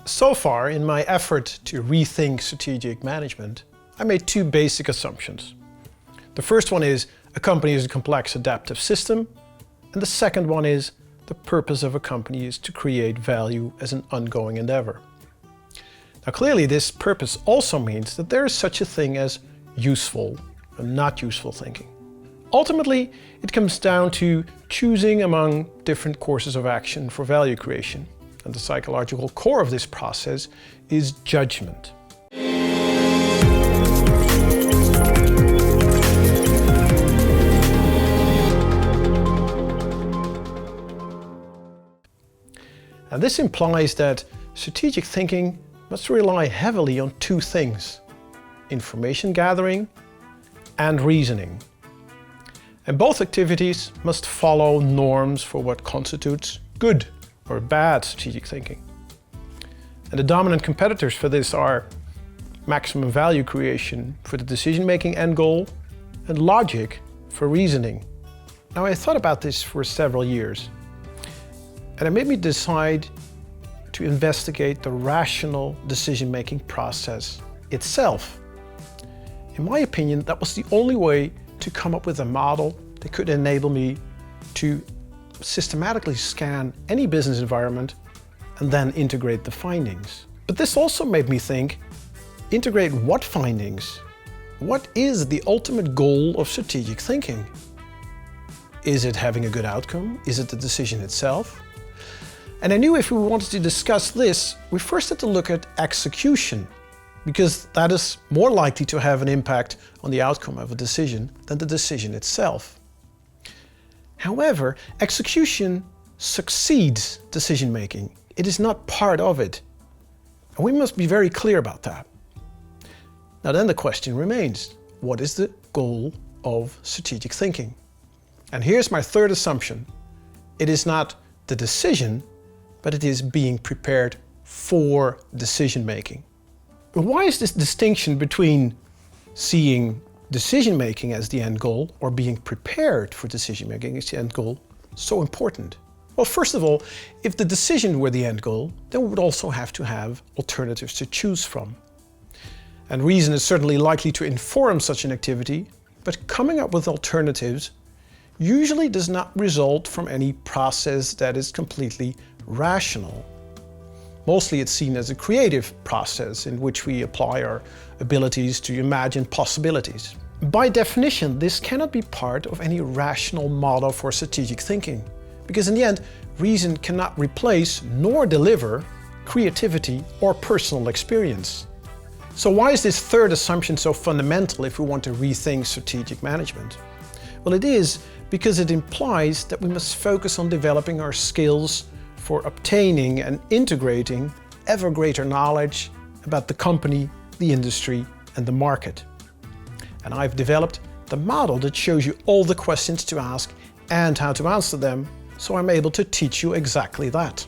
So far, in my effort to rethink strategic management, I made two basic assumptions. The first one is a company is a complex adaptive system, and the second one is the purpose of a company is to create value as an ongoing endeavor. Now clearly this purpose also means that there is such a thing as useful and not useful thinking. Ultimately, it comes down to choosing among different courses of action for value creation. And the psychological core of this process is judgment. And this implies that strategic thinking must rely heavily on two things: information gathering and reasoning. And both activities must follow norms for what constitutes good or bad strategic thinking. And the dominant competitors for this are maximum value creation for the decision-making end goal and logic for reasoning. Now I thought about this for several years, and it made me decide to investigate the rational decision-making process itself. In my opinion, that was the only way to come up with a model that could enable me to systematically scan any business environment and then integrate the findings. But this also made me think, integrate what findings? What is the ultimate goal of strategic thinking? Is it having a good outcome? Is it the decision itself? And I knew if we wanted to discuss this, we first had to look at execution, because that is more likely to have an impact on the outcome of a decision than the decision itself. However, execution succeeds decision-making. It is not part of it. And we must be very clear about that. Now then the question remains, what is the goal of strategic thinking? And here's my third assumption. It is not the decision, but it is being prepared for decision-making. But why is this distinction between seeing decision-making as the end goal or being prepared for decision-making as the end goal so important? Well, first of all, if the decision were the end goal, then we would also have to have alternatives to choose from. And reason is certainly likely to inform such an activity, but coming up with alternatives usually does not result from any process that is completely rational. Mostly it's seen as a creative process in which we apply our abilities to imagine possibilities. By definition, this cannot be part of any rational model for strategic thinking, because in the end, reason cannot replace nor deliver creativity or personal experience. So why is this third assumption so fundamental if we want to rethink strategic management? Well, it is because it implies that we must focus on developing our skills for obtaining and integrating ever greater knowledge about the company, the industry, and the market. And I've developed the model that shows you all the questions to ask and how to answer them, so I'm able to teach you exactly that.